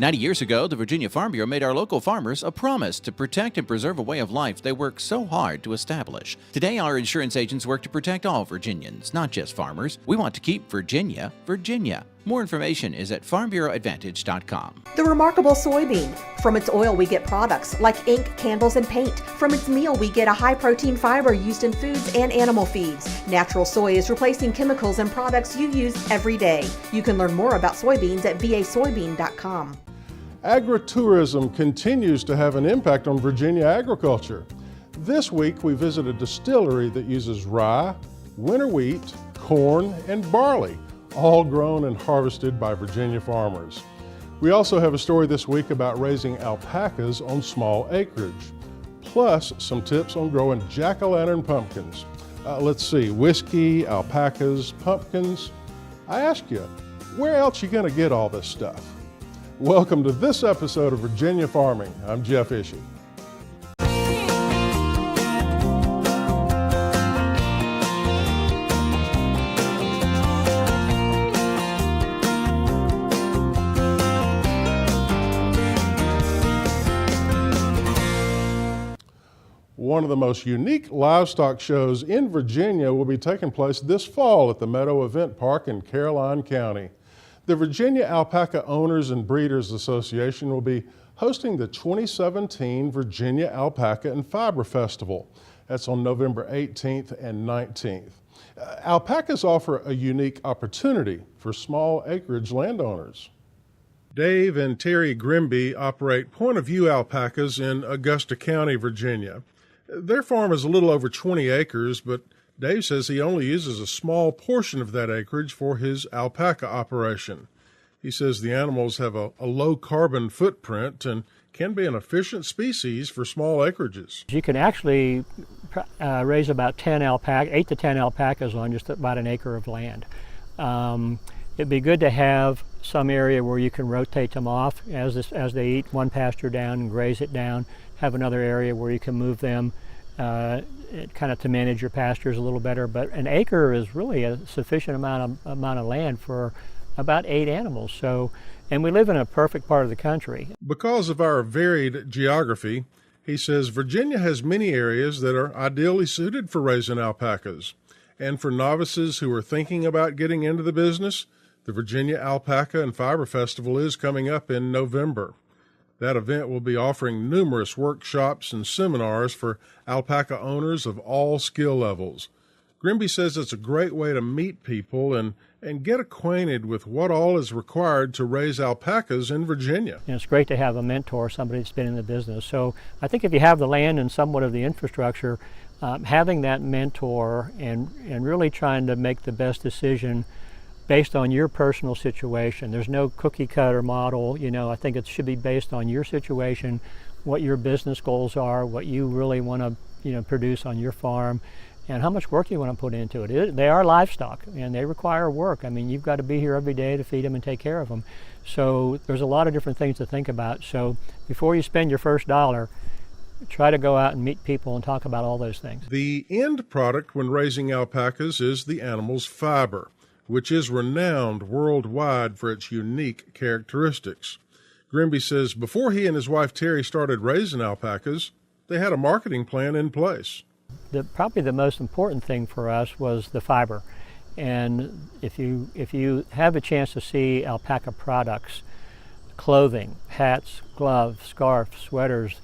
90 years ago, the Virginia Farm Bureau made our local farmers a promise to protect and preserve a way of life they work so hard to establish. Today, our insurance agents work to protect all Virginians, not just farmers. We want to keep Virginia, Virginia. More information is at farmbureauadvantage.com. The remarkable soybean. From its oil, we get products like ink, candles, and paint. From its meal, we get a high-protein fiber used in foods and animal feeds. Natural soy is replacing chemicals and products you use every day. You can learn more about soybeans at vasoybean.com. Agritourism continues to have an impact on Virginia agriculture. This week, we visit a distillery that uses rye, winter wheat, corn, and barley, all grown and harvested by Virginia farmers. We also have a story this week about raising alpacas on small acreage, plus some tips on growing jack-o'-lantern pumpkins. Let's see, whiskey, alpacas, pumpkins. I ask you, where else you gonna get all this stuff? Welcome to this episode of Virginia Farming. I'm Jeff Ishii. One of the most unique livestock shows in Virginia will be taking place this fall at the Meadow Event Park in Caroline County. The Virginia Alpaca Owners and Breeders Association will be hosting the 2017 Virginia Alpaca and Fiber Festival. That's on November 18th and 19th. Alpacas offer a unique opportunity for small acreage landowners. Dave and Terry Grimby operate Point of View alpacas in Augusta County, Virginia. Their farm is a little over 20 acres, but Dave says he only uses a small portion of that acreage for his alpaca operation. He says the animals have a low carbon footprint and can be an efficient species for small acreages. You can actually raise about 8 to 10 alpacas on just about an acre of land. It'd be good to have some area where you can rotate them off as they eat one pasture down and graze it down. Have another area where you can move them kind of to manage your pastures a little better. But an acre is really a sufficient amount of land for about 8 animals. And we live in a perfect part of the country. Because of our varied geography, he says Virginia has many areas that are ideally suited for raising alpacas. And for novices who are thinking about getting into the business, the Virginia Alpaca and Fiber Festival is coming up in November. That event will be offering numerous workshops and seminars for alpaca owners of all skill levels. Grimby says it's a great way to meet people and get acquainted with what all is required to raise alpacas in Virginia. And it's great to have a mentor, somebody that's been in the business. So I think if you have the land and somewhat of the infrastructure, having that mentor and really trying to make the best decision based on your personal situation. There's no cookie cutter model. I think it should be based on your situation, what your business goals are, what you really want to produce on your farm, and how much work you want to put into it. They are livestock and they require work. I mean, you've got to be here every day to feed them and take care of them. So there's a lot of different things to think about. So before you spend your first dollar, try to go out and meet people and talk about all those things. The end product when raising alpacas is the animal's fiber, which is renowned worldwide for its unique characteristics. Grimby says before he and his wife Terry started raising alpacas, they had a marketing plan in place. Probably the most important thing for us was the fiber. And if you have a chance to see alpaca products, clothing, hats, gloves, scarves, sweaters,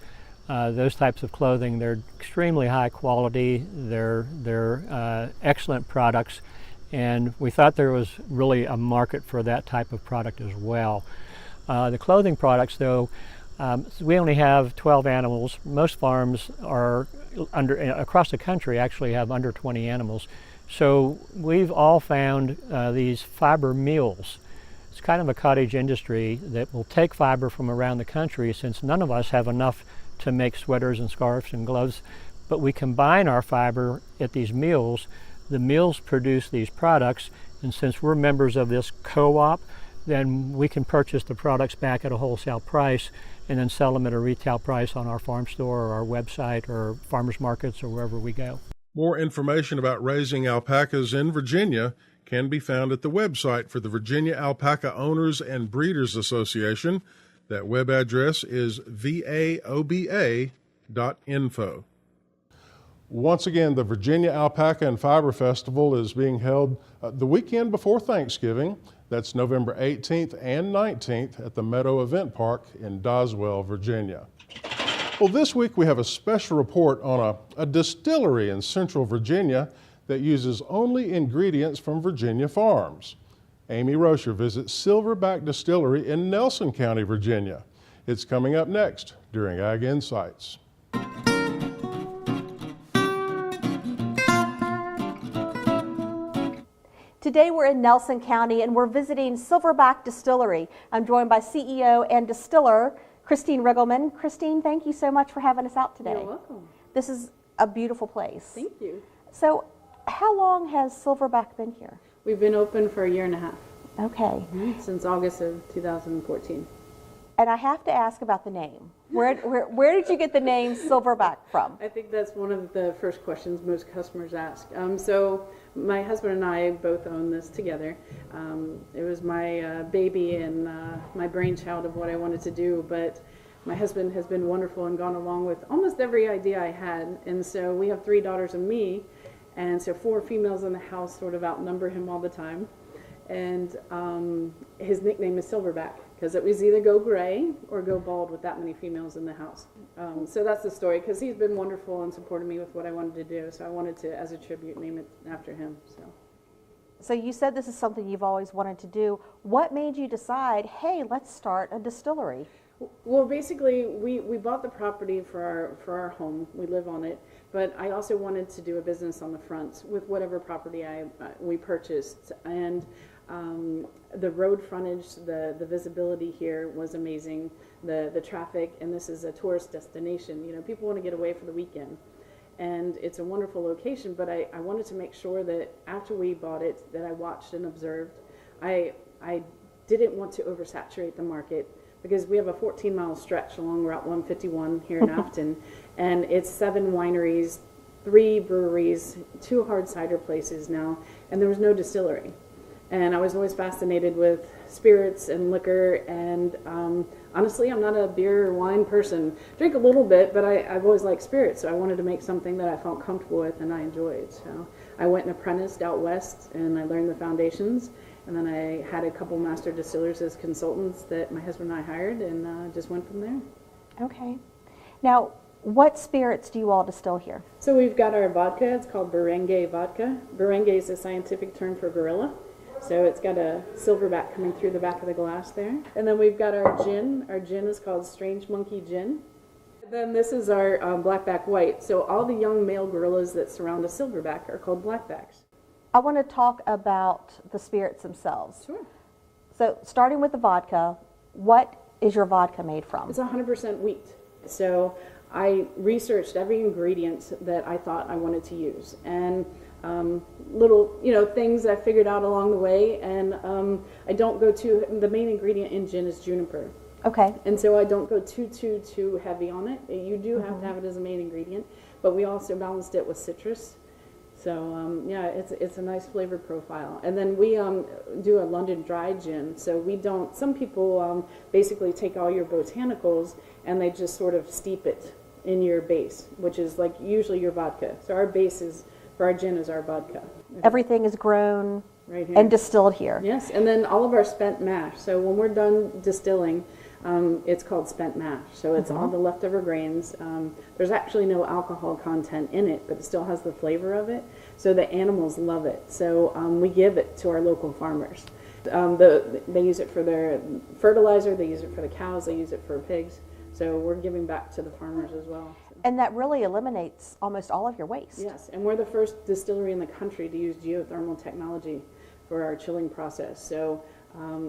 those types of clothing, they're extremely high quality. They're excellent products. And we thought there was really a market for that type of product as well. The clothing products, though, we only have 12 animals. Most farms are across the country actually have under 20 animals. So we've all found these fiber mills. It's kind of a cottage industry that will take fiber from around the country, since none of us have enough to make sweaters and scarves and gloves, but we combine our fiber at these mills. The mills produce these products, and since we're members of this co-op, then we can purchase the products back at a wholesale price and then sell them at a retail price on our farm store or our website or farmers markets or wherever we go. More information about raising alpacas in Virginia can be found at the website for the Virginia Alpaca Owners and Breeders Association. That web address is vaoba.info. Once again, the Virginia Alpaca and Fiber Festival is being held the weekend before Thanksgiving. That's November 18th and 19th at the Meadow Event Park in Doswell, Virginia. Well, this week we have a special report on a distillery in Central Virginia that uses only ingredients from Virginia farms. Amy Rocher visits Silverback Distillery in Nelson County, Virginia. It's coming up next during Ag Insights. Today we're in Nelson County and we're visiting Silverback Distillery. I'm joined by CEO and distiller Christine Riggleman. Christine, thank you so much for having us out today. You're welcome. This is a beautiful place. Thank you. So, how long has Silverback been here? We've been open for a year and a half. Okay. Since August of 2014. And I have to ask about the name. Where did you get the name Silverback from? I think that's one of the first questions most customers ask. So my husband and I both own this together. It was my baby and my brainchild of what I wanted to do, but my husband has been wonderful and gone along with almost every idea I had. And so we have 3 daughters and me, and so 4 females in the house sort of outnumber him all the time. And his nickname is Silverback, because it was either go gray or go bald with that many females in the house. So that's the story, because he's been wonderful and supported me with what I wanted to do. So I wanted to, as a tribute, name it after him. So you said this is something you've always wanted to do. What made you decide, hey, let's start a distillery? Well, basically, we bought the property for our home. We live on it. But I also wanted to do a business on the front with whatever property we purchased. And the road frontage, the visibility here was amazing. The traffic, and this is a tourist destination. You know, people want to get away for the weekend. And it's a wonderful location, but I wanted to make sure that after we bought it, that I watched and observed. I didn't want to oversaturate the market, because we have a 14-mile stretch along Route 151 here in Afton, and it's 7 wineries, 3 breweries, 2 hard cider places now, and there was no distillery. And I was always fascinated with spirits and liquor, and honestly, I'm not a beer or wine person. Drink a little bit, but I've always liked spirits, so I wanted to make something that I felt comfortable with and I enjoyed. So I went and apprenticed out west, and I learned the foundations. And then I had a couple master distillers as consultants that my husband and I hired, and just went from there. Okay. Now, what spirits do you all distill here? So we've got our vodka. It's called Barangay vodka. Barangay is a scientific term for gorilla. So it's got a silverback coming through the back of the glass there. And then we've got our gin. Our gin is called Strange Monkey Gin. And then this is our blackback white. So all the young male gorillas that surround a silverback are called blackbacks. I want to talk about the spirits themselves. Sure. So starting with the vodka, what is your vodka made from? It's 100% wheat. So I researched every ingredient that I thought I wanted to use, and little things I figured out along the way. And I don't go the main ingredient in gin is juniper. Okay. And so I don't go too heavy on it. You do have to have it as a main ingredient, but we also balanced it with citrus. So yeah, it's a nice flavor profile. And then we do a London dry gin. So we don't. Some people basically take all your botanicals and they just sort of steep it in your base, which is like usually your vodka. So our base for our gin is our vodka. Everything is grown right here and distilled here. Yes, and then all of our spent mash. So when we're done distilling, it's called spent mash. So it's all the leftover grains. There's actually no alcohol content in it, but it still has the flavor of it. So the animals love it. So we give it to our local farmers. They use it for their fertilizer. They use it for the cows. They use it for pigs. So we're giving back to the farmers as well. And that really eliminates almost all of your waste. Yes, and we're the first distillery in the country to use geothermal technology for our chilling process. So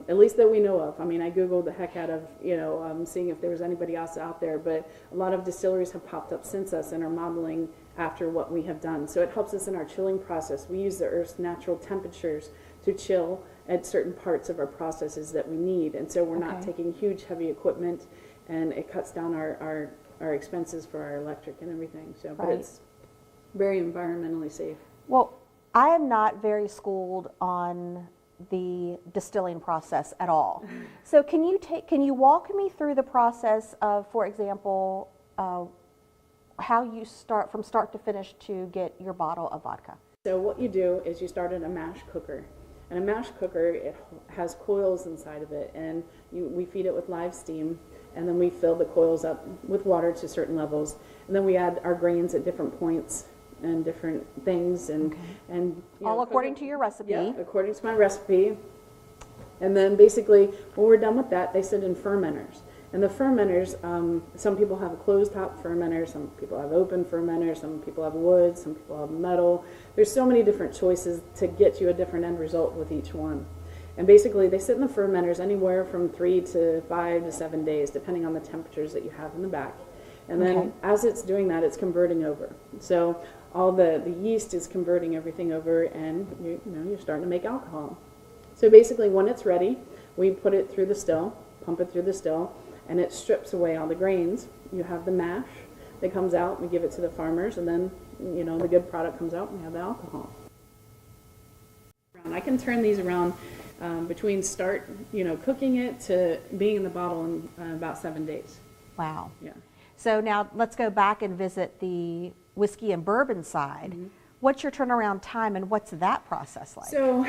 at least that we know of. I mean, I Googled the heck out of, seeing if there was anybody else out there, but a lot of distilleries have popped up since us and are modeling after what we have done. So it helps us in our chilling process. We use the Earth's natural temperatures to chill at certain parts of our processes that we need. And so we're not taking huge, heavy equipment, and it cuts down our expenses for our electric and everything. So, but it's very environmentally safe. Well, I am not very schooled on the distilling process at all. So can you walk me through the process of, for example, how you start from start to finish to get your bottle of vodka? So what you do is you start in a mash cooker. And a mash cooker, it has coils inside of it, and we feed it with live steam, and then we fill the coils up with water to certain levels, and then we add our grains at different points and different things, and All according to your recipe. Yeah, according to my recipe. And then basically, when we're done with that, they sit in fermenters. And the fermenters, some people have a closed top fermenter, some people have open fermenter, some people have wood, some people have metal. There's so many different choices to get you a different end result with each one. And basically, they sit in the fermenters anywhere from 3 to 5 to 7 days, depending on the temperatures that you have in the back. And then as it's doing that, it's converting over. So all the yeast is converting everything over, and you're starting to make alcohol. So basically, when it's ready, we put it through the still, pump it through the still, and it strips away all the grains. You have the mash that comes out, we give it to the farmers, and then the good product comes out and we have the alcohol. I can turn these around between start cooking it to being in the bottle in about 7 days. Wow. Yeah. So now let's go back and visit the whiskey and bourbon side. What's your turnaround time and what's that process like? So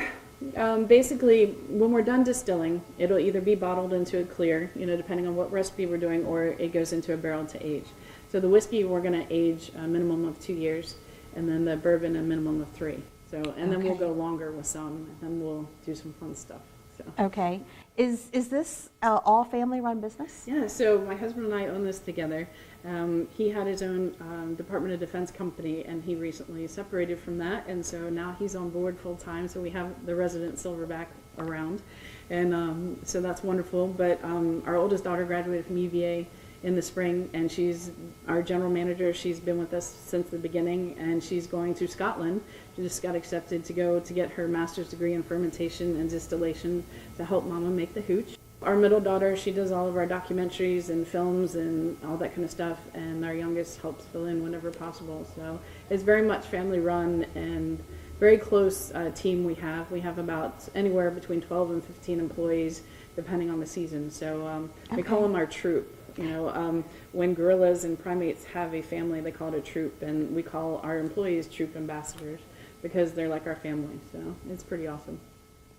basically, when we're done distilling, it'll either be bottled into a clear, depending on what recipe we're doing, or it goes into a barrel to age. So the whiskey we're going to age a minimum of 2 years, and then the bourbon a minimum of 3. So, and then we'll go longer with some, and then we'll do some fun stuff. So. Okay. Is this all family-run business? Yeah, so my husband and I own this together. He had his own Department of Defense company, and he recently separated from that, and so now he's on board full-time, so we have the resident silverback around, and so that's wonderful. But our oldest daughter graduated from UVA in the spring, and she's our general manager. She's been with us since the beginning, and she's going to Scotland. She just got accepted to go to get her master's degree in fermentation and distillation to help Mama make the hooch. Our middle daughter, she does all of our documentaries and films and all that kind of stuff, and our youngest helps fill in whenever possible. So it's very much family run and very close team we have. We have about anywhere between 12 and 15 employees, depending on the season. So we call them our troop. When gorillas and primates have a family, they call it a troop, and we call our employees troop ambassadors because they're like our family. So it's pretty awesome.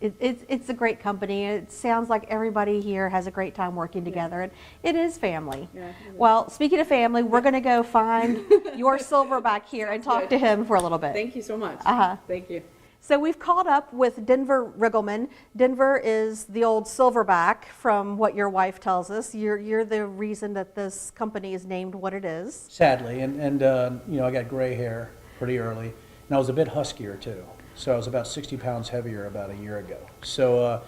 It's a great company. It sounds like everybody here has a great time working together. And it is family. Yeah, well, speaking of family, we're going to go find your silverback here and talk to him for a little bit. Thank you so much. Thank you. So we've caught up with Denver Riggleman. Denver is the old silverback, from what your wife tells us. You're the reason that this company is named what it is. Sadly, and I got gray hair pretty early, and I was a bit huskier too. So I was about 60 pounds heavier about a year ago. So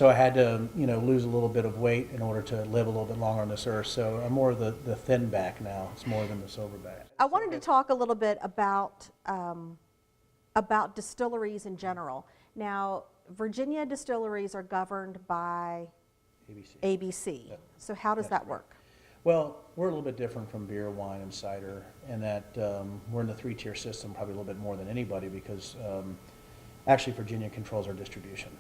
I had to lose a little bit of weight in order to live a little bit longer on this earth. So I'm more of the thin back now. It's more than the silverback. I wanted to talk a little bit about distilleries in general. Now, Virginia distilleries are governed by ABC. Yep. So how does that work? Well, we're a little bit different from beer, wine, and cider in that we're in the 3-tier system probably a little bit more than anybody because actually Virginia controls our distribution.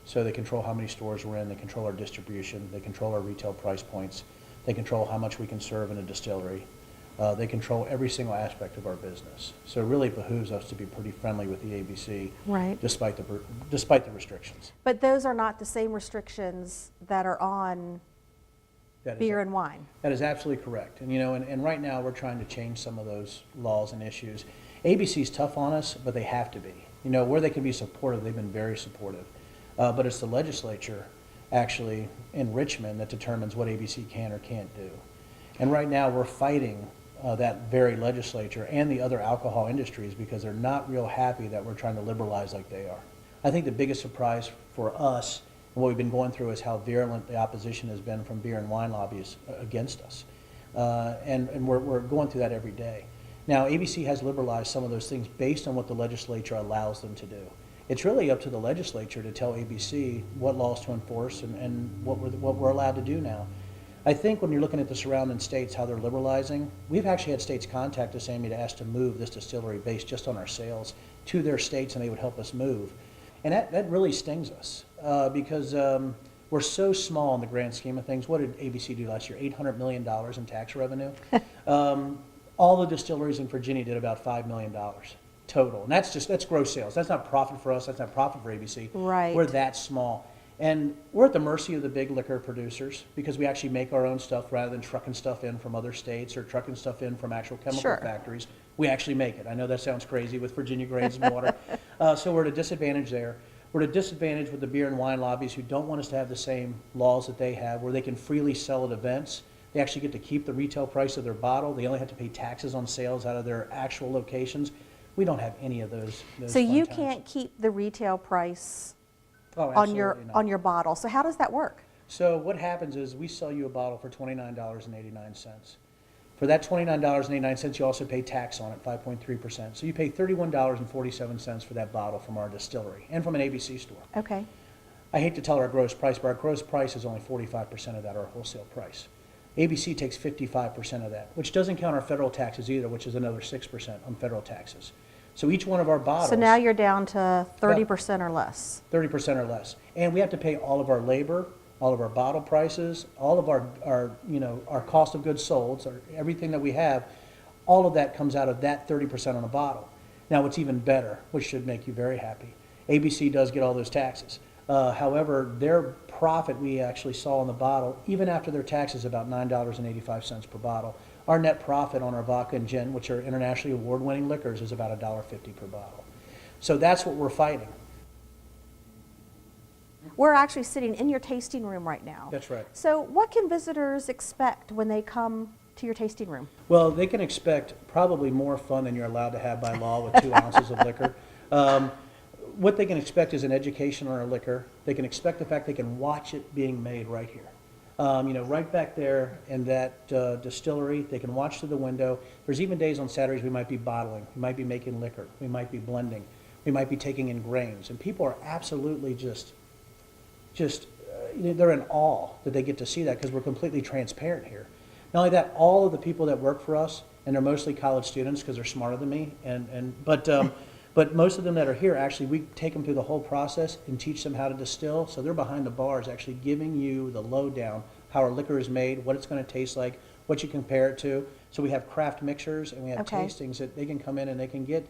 So they control how many stores we're in, they control our distribution, they control our retail price points, they control how much we can serve in a distillery. They control every single aspect of our business. So it really behooves us to be pretty friendly with the ABC, right, despite the restrictions. But those are not the same restrictions that are on beer and wine. That is absolutely correct. And and right now we're trying to change some of those laws and issues. ABC's tough on us, but they have to be. Where they can be supportive, they've been very supportive. But it's the legislature, actually, in Richmond that determines what ABC can or can't do. And right now we're fighting that very legislature and the other alcohol industries because they're not real happy that we're trying to liberalize like they are. I think the biggest surprise for us and what we've been going through is how virulent the opposition has been from beer and wine lobbyists against us. And we're going through that every day. Now, ABC has liberalized some of those things based on what the legislature allows them to do. It's really up to the legislature to tell ABC what laws to enforce and what we're allowed to do now. I think when you're looking at the surrounding states, how they're liberalizing, we've actually had states contact us, Amy, to ask to move this distillery based just on our sales to their states, and they would help us move. And that really stings us because we're so small in the grand scheme of things. What did ABC do last year? $800 million in tax revenue. All the distilleries in Virginia did about $5 million total. And that's gross sales. That's not profit for us. That's not profit for ABC. Right. We're that small. And we're at the mercy of the big liquor producers because we actually make our own stuff rather than trucking stuff in from other states or trucking stuff in from actual chemical Sure. factories. We actually make it. I know that sounds crazy with Virginia grains and water. So we're at a disadvantage there. We're at a disadvantage with the beer and wine lobbies who don't want us to have the same laws that they have where they can freely sell at events. They actually get to keep the retail price of their bottle. They only have to pay taxes on sales out of their actual locations. We don't have any of those So you fun times. can't keep the retail price Oh, on your absolutely not. on your bottle. So how does that work? So what happens is we sell you a bottle for $29.89. For that $29.89, you also pay tax on it, 5.3%. So you pay $31.47 for that bottle from our distillery and from an ABC store. Okay. I hate to tell our gross price, but our gross price is only 45% of that, our wholesale price. ABC takes 55% of that, which doesn't count our federal taxes either, which is another 6% on federal taxes. So each one of our bottles. So now you're down to 30% or less. 30% or less. And we have to pay all of our labor, all of our bottle prices, all of our cost of goods sold, or everything that we have, all of that comes out of that 30% on a bottle. Now, what's even better, which should make you very happy, ABC does get all those taxes. However, their profit we actually saw on the bottle, even after their taxes, about $9.85 per bottle. Our net profit on our vodka and gin, which are internationally award-winning liquors, is about $1.50 per bottle. So that's what we're fighting. We're actually sitting in your tasting room right now. That's right. So what can visitors expect when they come to your tasting room? Well, they can expect probably more fun than you're allowed to have by law with 2 ounces of liquor. What they can expect is an education on our liquor. They can expect the fact they can watch it being made right here. Right back there in that distillery, they can watch through the window. There's even days on Saturdays we might be bottling, we might be making liquor, we might be blending, we might be taking in grains. And people are absolutely they're in awe that they get to see that because we're completely transparent here. Not only that, all of the people that work for us, and they're mostly college students because they're smarter than me, but most of them that are here, actually, we take them through the whole process and teach them how to distill. So they're behind the bars actually giving you the lowdown, how our liquor is made, what it's going to taste like, what you compare it to. So we have craft mixers and we have Okay. tastings that they can come in and they can get,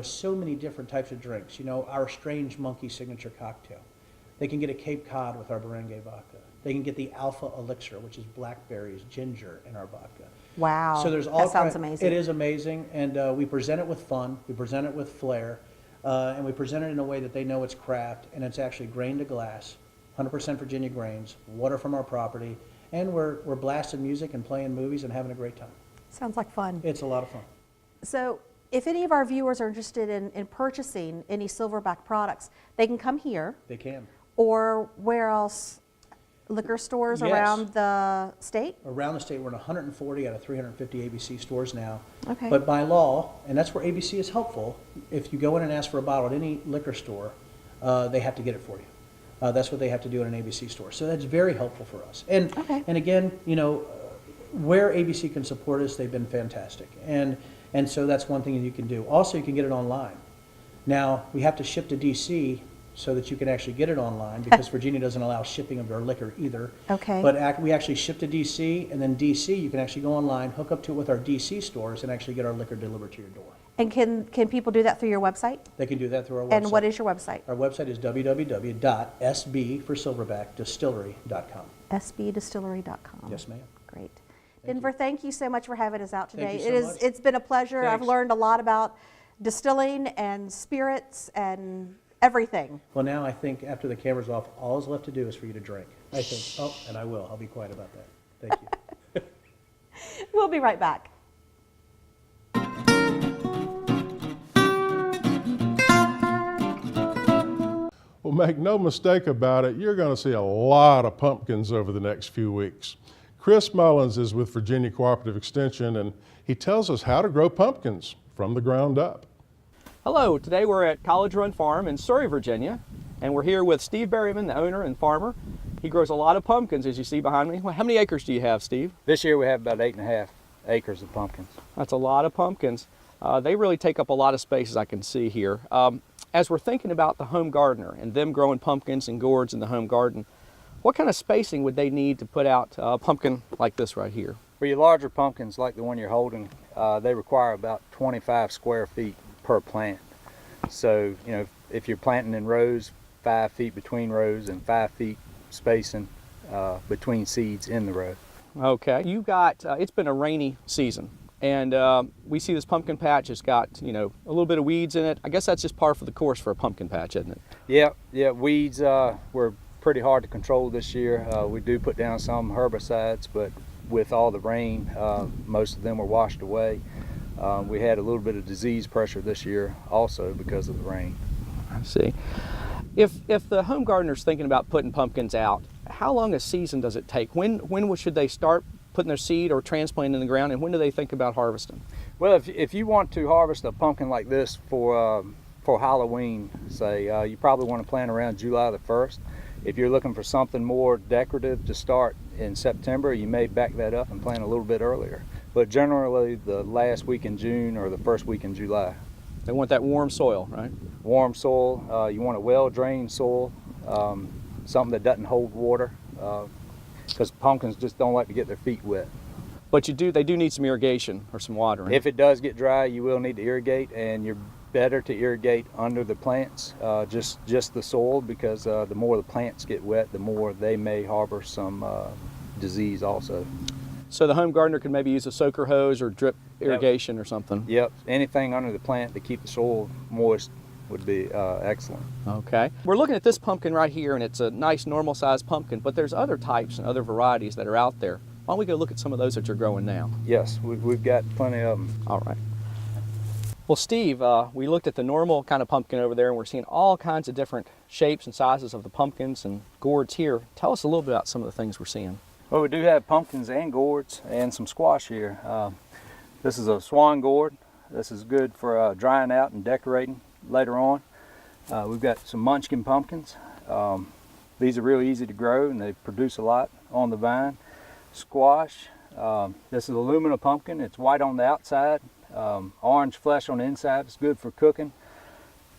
so many different types of drinks. Our Strange Monkey signature cocktail. They can get a Cape Cod with our Berengue vodka. They can get the Alpha Elixir, which is blackberries, ginger in our vodka. Wow. So there's all that sounds amazing. It is amazing, and we present it with fun. We present it with flair, and we present it in a way that they know it's craft, and it's actually grain to glass, 100% Virginia grains, water from our property, and we're blasting music and playing movies and having a great time. Sounds like fun. It's a lot of fun. So if any of our viewers are interested in purchasing any Silverback products, they can come here, They can. or where else? Liquor stores Yes. around the state? Around the state, we're in 140 out of 350 ABC stores now. Okay. But by law, and that's where ABC is helpful, if you go in and ask for a bottle at any liquor store, they have to get it for you. That's what they have to do in an ABC store. So that's very helpful for us. And Okay. and again, where ABC can support us, they've been fantastic. And so that's one thing that you can do. Also, you can get it online. Now, we have to ship to DC so that you can actually get it online because Virginia doesn't allow shipping of their liquor either. Okay. But we actually ship to DC, and then DC, you can actually go online, hook up to it with our DC stores, and actually get our liquor delivered to your door. And can people do that through your website? They can do that through our website. And what is your website? Our website is www.sb for Silverback distillery.com. sbdistillery.com. Yes, ma'am. Great. Denver, thank you so much for having us out today. Thank you so much. It's been a pleasure. I've Thanks. learned a lot about distilling and spirits and everything. Well, now I think after the camera's off, all is left to do is for you to drink. I think. Oh, and I will. I'll be quiet about that. Thank you. We'll be right back. Well, make no mistake about it, you're going to see a lot of pumpkins over the next few weeks. Chris Mullins is with Virginia Cooperative Extension, and he tells us how to grow pumpkins from the ground up. Hello, today we're at College Run Farm in Surrey, Virginia, and we're here with Steve Berryman, the owner and farmer. He grows a lot of pumpkins, as you see behind me. Well, how many acres do you have, Steve? This year we have about 8.5 acres of pumpkins. That's a lot of pumpkins. They really take up a lot of space, as I can see here. As we're thinking about the home gardener and them growing pumpkins and gourds in the home garden, what kind of spacing would they need to put out a pumpkin like this right here? For your larger pumpkins like the one you're holding, they require about 25 square feet per plant. So, you know, if you're planting in rows, 5 feet between rows and 5 feet spacing between seeds in the row. Okay, you got, it's been a rainy season, and we see this pumpkin patch has got, you know, a little bit of weeds in it. I guess that's just par for the course for a pumpkin patch, isn't it? Yeah, weeds were pretty hard to control this year. We do put down some herbicides, but with all the rain, most of them were washed away. We had a little bit of disease pressure this year also because of the rain. I see. If the home gardener's thinking about putting pumpkins out, how long a season does it take? When should they start putting their seed or transplanting in the ground, and when do they think about harvesting? Well, if you want to harvest a pumpkin like this for Halloween, say, you probably want to plant around July the 1st. If you're looking for something more decorative to start in September, you may back that up and plant a little bit earlier. But generally the last week in June or the first week in July. They want that warm soil, right? Warm soil, you want a well-drained soil, something that doesn't hold water, because pumpkins just don't like to get their feet wet. But they do need some irrigation or some watering. If it does get dry, you will need to irrigate, and you're better to irrigate under the plants, just the soil, because the more the plants get wet, the more they may harbor some disease also. So the home gardener could maybe use a soaker hose or drip irrigation or something. Yep, anything under the plant to keep the soil moist would be excellent. Okay. We're looking at this pumpkin right here, and it's a nice normal sized pumpkin, but there's other types and other varieties that are out there. Why don't we go look at some of those that you're growing now? Yes, we've got plenty of them. All right. Well, Steve, we looked at the normal kind of pumpkin over there, and we're seeing all kinds of different shapes and sizes of the pumpkins and gourds here. Tell us a little bit about some of the things we're seeing. Well, we do have pumpkins and gourds and some squash here. This is a swan gourd. This is good for drying out and decorating later on. We've got some munchkin pumpkins. These are really easy to grow, and they produce a lot on the vine. Squash. This is Illumina pumpkin. It's white on the outside, orange flesh on the inside. It's good for cooking.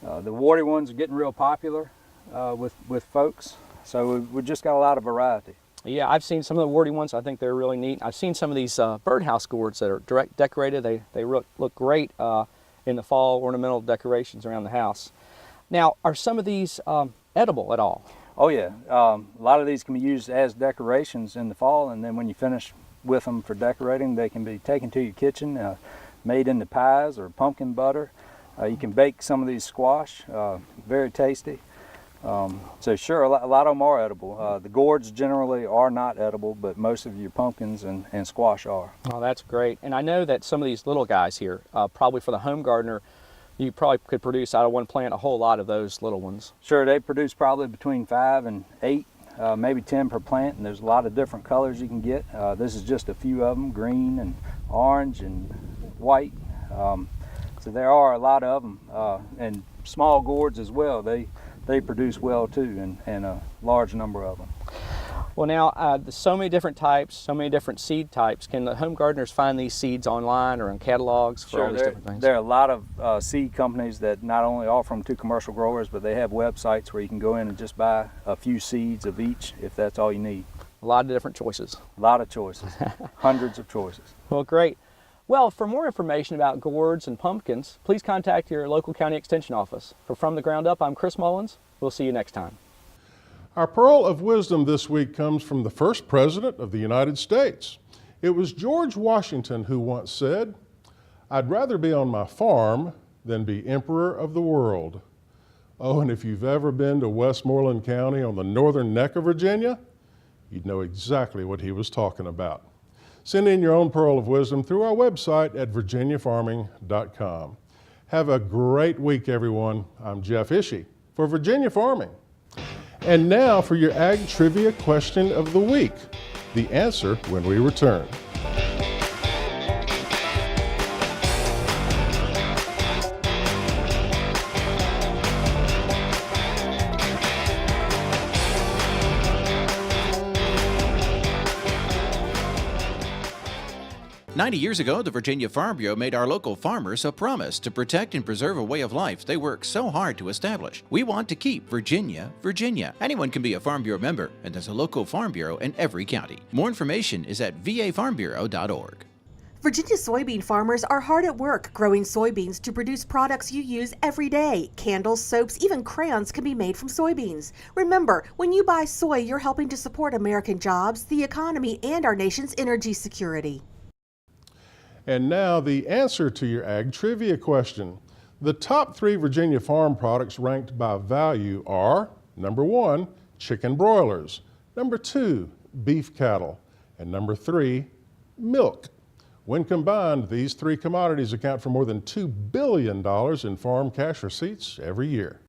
The warty ones are getting real popular with folks, so we've just got a lot of variety. Yeah, I've seen some of the warty ones. I think they're really neat. I've seen some of these birdhouse gourds that are direct decorated. They look great in the fall ornamental decorations around the house. Now, are some of these edible at all? Oh yeah, a lot of these can be used as decorations in the fall, and then when you finish with them for decorating, they can be taken to your kitchen, made into pies or pumpkin butter. You can bake some of these squash, very tasty. So sure, a lot of them are edible. The gourds generally are not edible, but most of your pumpkins and squash are. Oh, that's great. And I know that some of these little guys here, probably for the home gardener, you probably could produce out of one plant a whole lot of those little ones. Sure, they produce probably between 5 and 8, maybe 10 per plant, and there's a lot of different colors you can get. This is just a few of them, green and orange and white. So there are a lot of them, and small gourds as well. They produce well too, and a large number of them. Well, now there's so many different types, so many different seed types. Can the home gardeners find these seeds online or in catalogs for all these different things? There are a lot of seed companies that not only offer them to commercial growers, but they have websites where you can go in and just buy a few seeds of each if that's all you need. A lot of different choices. A lot of choices, hundreds of choices. Well, great. Well, for more information about gourds and pumpkins, please contact your local county extension office. For From the Ground Up, I'm Chris Mullins. We'll see you next time. Our pearl of wisdom this week comes from the first president of the United States. It was George Washington who once said, "I'd rather be on my farm than be emperor of the world." Oh, and if you've ever been to Westmoreland County on the northern neck of Virginia, you'd know exactly what he was talking about. Send in your own pearl of wisdom through our website at virginiafarming.com. Have a great week, everyone. I'm Jeff Ishii for Virginia Farming. And now for your Ag Trivia question of the week. The answer when we return. 90 years ago, the Virginia Farm Bureau made our local farmers a promise to protect and preserve a way of life they work so hard to establish. We want to keep Virginia, Virginia. Anyone can be a Farm Bureau member, and there's a local Farm Bureau in every county. More information is at vafarmbureau.org. Virginia soybean farmers are hard at work growing soybeans to produce products you use every day. Candles, soaps, even crayons can be made from soybeans. Remember, when you buy soy, you're helping to support American jobs, the economy, and our nation's energy security. And now the answer to your ag trivia question. The top 3 Virginia farm products ranked by value are number 1, chicken broilers, number 2, beef cattle, and number 3, milk. When combined, these 3 commodities account for more than $2 billion in farm cash receipts every year.